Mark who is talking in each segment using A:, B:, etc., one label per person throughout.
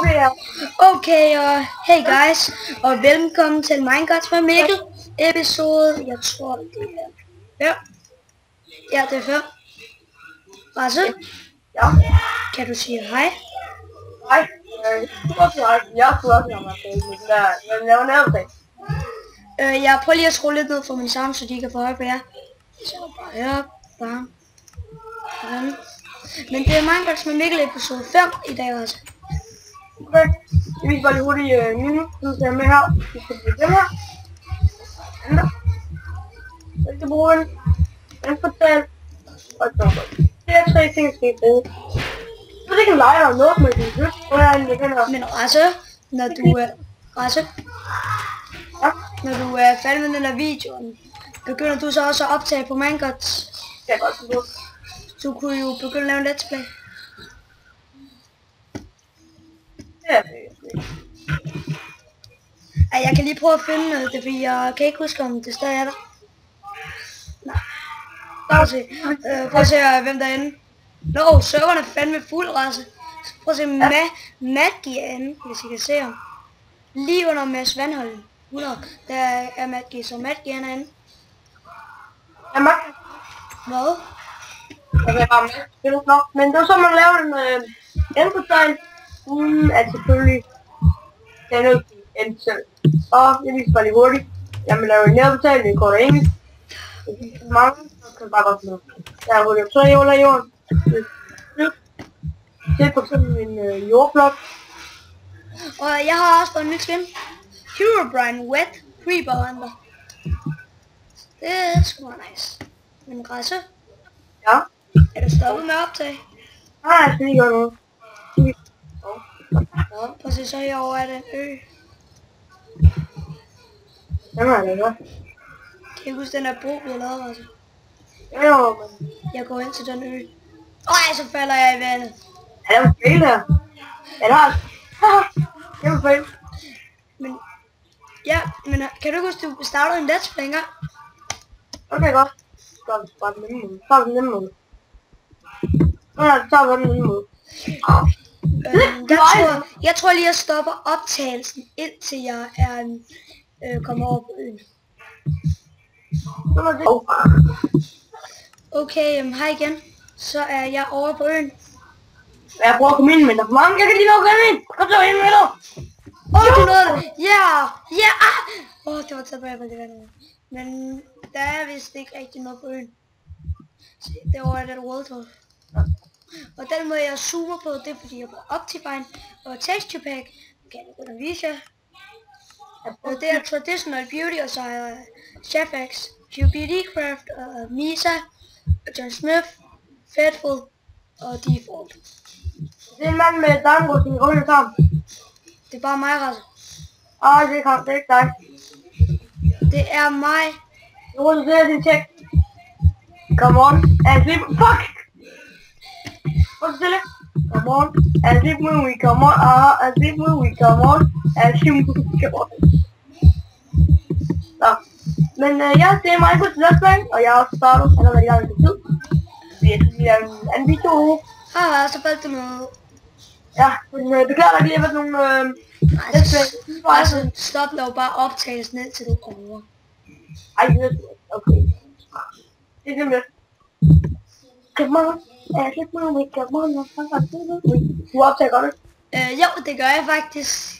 A: Okay, og hey guys, og velkommen til Minecraft med Mikkel episode, jeg tror det er 5. Ja, det er 5. Rasse?
B: Ja.
A: Kan du sige hej?
B: Hej. Jeg skulle også have mig, men jeg var nærmest.
A: Jeg prøver lige at skrue lidt ned for min sound, så de kan få høje på jer. Så bare her, bare. Sådan. Men det er Minecraft med Mikkel episode 5 i dag også.
B: Okay. Jeg viser bare lige hurtigt menu, så skal jeg med her. Vi skal bruge den her. Andre. Jeg skal bruge en portal. Og et dobbelt. Det er 3 ting, jeg skal bruge. Så det kan lege og noget med din høst.
A: Men Rasse, når du er færdig med den her videoen, begynder du så også at optage på Minecraft?
B: Det er godt forstå.
A: Du kunne jo begynde at lave en let's play.
B: Ja,
A: Jeg kan lige prøve at finde det, fordi jeg kan ikke huske, om det stadig er der. Nej. Prøv at se, hvem der er inde. Nå, serveren er fandme fuld, Rasse. Prøv at se, Maggie er inde, hvis I kan se ham. Lige under Mads Vandholm. 100. Der er Maggie, så Maggie er inde.
B: jeg magter.
A: Hvad?
B: Jeg kan bare med. Men det var så, man laver en endportal. At selvfølgelig det er nødt til en selv. Og jeg viser bare lige hurtigt. Jeg vil lave en nærbetal, det går engelsk. Mange, så kan bare godt noget. Jeg har hurtigt 3 under jorden. Det er for eksempel en jordblok.
A: Og jeg har også fået en ny skin. Herobrine Wet Creeper Hunter. Det er sgu meget nice. Men Rasse,
B: Ja.
A: er du stoppet med at optage?
B: Nej, jeg skal lige gøre noget.
A: Prøv at se, så herovre er den ø.
B: Jamen er det godt.
A: Kan jeg huske den der bro, vi har lavet, Rasse?
B: Jo, men...
A: Jeg går ind til den ø. Så falder jeg i vandet.
B: Er der en fail her? Ja, der er... Det er en fail.
A: Men, ja, men kan du ikke huske, du startede en let's play engang?
B: Okay, godt. Så er det bare den nemme måde. Så er den nemme måde. Så er den nemme måde.
A: Jeg tror lige, jeg stopper optagelsen, indtil jeg er kommer over på øen. Okay, hej igen. Så er jeg over på øen.
B: Jeg prøver at komme ind, men der er for mange. Jeg kan lige nå at komme ind. Kom så ind med dig.
A: Du nåede det. Ja. Det var taget på det vandet. Men der er vist ikke rigtig noget på øen. Se, derovre er det World Tour. Og den måde jeg zoomer på, det er fordi jeg bruger Optifine og Texture Pack. Kan jeg gå og vise jer. Og det er Traditional Beauty, og så er Shafax, QBD Craft, og Misa, og John Smith, Fatful og Default.
B: Det er en mand med dambrug, som går ind sammen.
A: Det er bare mig, Rasse.
B: Det er ikke dig.
A: Det er mig.
B: Nu må du se din tjek. Come on, and sleep. Fuck! What's stille? Come on, and sleep movie, come on, and sleep movie, come on, and sleep movie, come on. Nå. Men ja, det er mig på til Let's Play, og jeg har også startet allerede i gang med tid. Vi skal lave en anden video.
A: Så faldt det noget.
B: Ja, men beklager dig lige, at nogle Let's Play.
A: Altså, stop dog bare optagelsen ned til du kommer over.
B: Ej, det er okay. Det er simpelthen. Come on, and sleep movie, come on, and sleep movie. Du optager godt, ikke?
A: Jo, det gør jeg faktisk.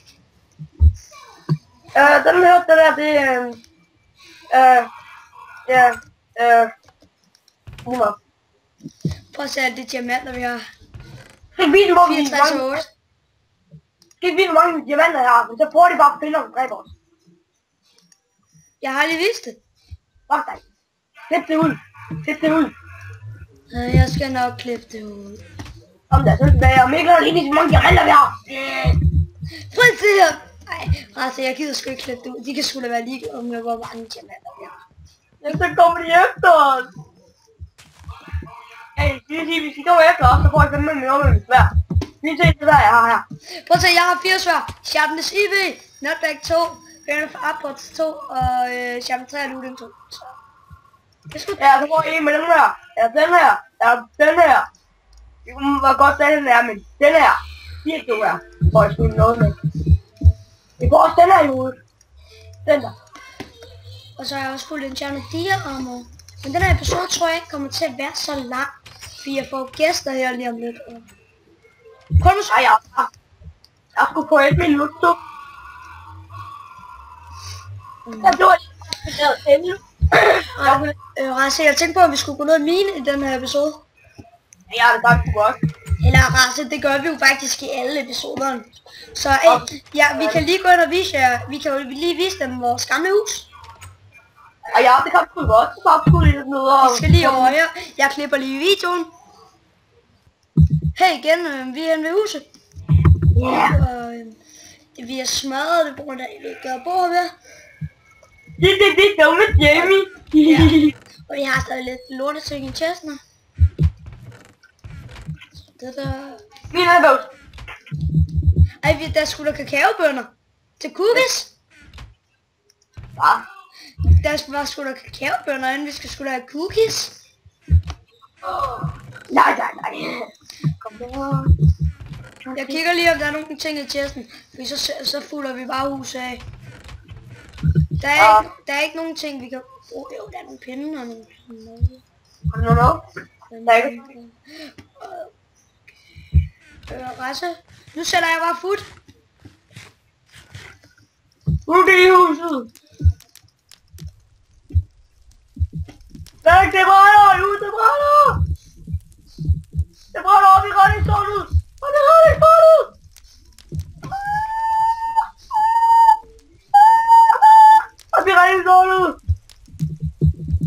B: Den hørte det der, det
A: Prøv at se alle de diamanter, vi har.
B: Skal ikke vide, hvor
A: 64 og 8.
B: Skal ikke vide, hvor mange diamanter jeg har, men så får de bare piller og dræber os.
A: Jeg har lige vist det.
B: Fuck dig. Klip det ud. Klip det ud.
A: Jeg skal nok klippe det ud.
B: Om der er sådan tilbage, og Mikkel har lige vist, hvor mange diamanter vi har.
A: Prøv at se her. Ej, jeg gider sgu ikke klippe det ud. De kan sgu da være ligeglade med, hvor mange diamanter vi har.
B: Ja, så kommer de efter os. Hey, det vil sige, hvis de kommer efter os, så får jeg 5 minutter med mit svær. Lige se det der, jeg har her.
A: Prøv at se, jeg har 4 svær. Sharpness EV, Nutback 2, Grand of Upwards 2 og Sharpness 3 og Looting 2.
B: Ja, så får jeg en med den her. Ja, den her. Ja, den her. Det kunne være godt, den her, men den her. video her, hvor jeg skulle noget med. Vi får også den her i hovedet. Den der.
A: Og så har jeg også fuldt en Enchanted Deer Armor. Men den her episode tror jeg ikke kommer til at være så lang. Fordi jeg får gæster her lige om lidt. Kom nu.
B: Ej, jeg skulle på 1 minut, så. Jeg blev
A: Rasse, jeg tænkte på, at vi skulle gå ned og mine i den her episode.
B: Ja, det er faktisk godt.
A: Eller Rasse, det gør vi jo faktisk i alle episoderne. Så ja, vi kan lige gå ind og vise jer, vi kan jo lige vise dem vores gamle hus.
B: Ja, det kan sgu godt, så bare skulle lidt ned og...
A: Vi skal lige over her. Jeg klipper lige videoen. Hey igen, vi er inde ved huset.
B: Ja.
A: Og vi har smadret det på grund af, at vi ikke gad bo her.
B: Det er dumme Jamie.
A: Ja. Og vi har stadig lidt lorteting i chesten. Det der...
B: Min erhverv.
A: Ej, der skulle der kakaobønner. Til cookies.
B: Ja.
A: Der var sgu da kakaobønner, inden vi skulle have cookies.
B: Nej. Kom her.
A: Jeg kigger lige, om der er nogle ting i chesten. Fordi så fulder vi bare huset af. Der er ikke nogen ting, vi kan... jo, der er nogle pinde og nogle...
B: No. Der er ikke...
A: Rasse, nu sætter jeg bare fod.
B: Ud i huset. Det brænder! Ud, det brænder! Det brænder! Vi render i stålet! Og vi render i stålet!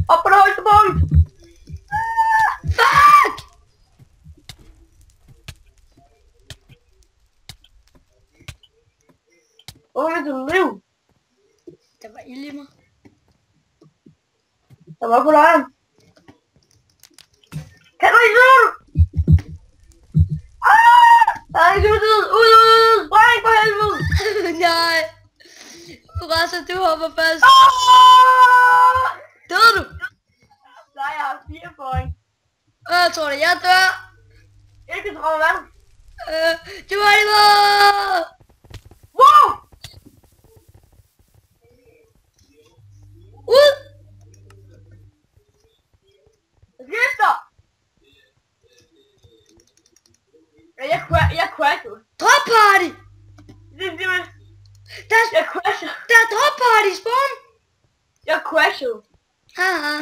B: Op på det højeste punkt!
A: Fuck!
B: Hvor er mit liv?
A: Der var ild i mig.
B: Der var på lejren. Kan du ikke se det? Der er ikke ud! Spring for helvede!
A: Nej. Rasse, du hopper fast. Døde du?
B: Nej, jeg har 4 point.
A: Jeg tror det, jeg dør.
B: Ikke tror hvad?
A: Du har det med.
B: Wow!
A: Ud!
B: Gifter! Jeg crashede.
A: Drop party!
B: Jeg crashede.
A: Der er drop party, spawn!
B: Jeg crashede.
A: Haha.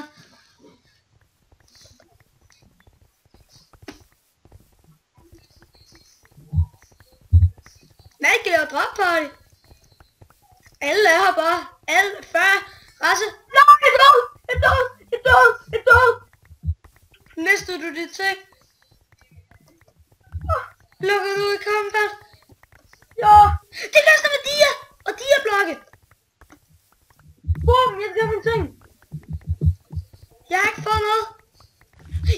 A: Man kan lave drop party. Alle er her bare. Alle 40. Rasse.
B: Nej, jeg er død.
A: Mistede du dit ting? Lukker du i combat?
B: Ja.
A: Det kaster med dia! Og dia-blokke!
B: Bum, jeg skal have min ting.
A: Jeg har ikke fået noget.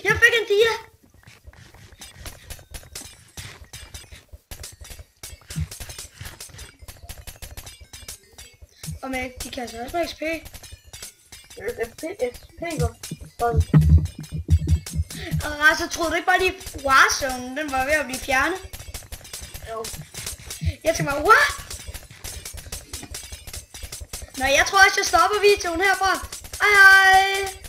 A: Jeg fik en dia. Og med, de kan altså også med XP.
B: XP går.
A: Og Rasse, troede du ikke bare lige Warzone, den var ved at blive fjernet?
B: Jo.
A: Jeg tænkte bare, what? Nå, jeg tror også, jeg stopper videoen herfra. Hej hej!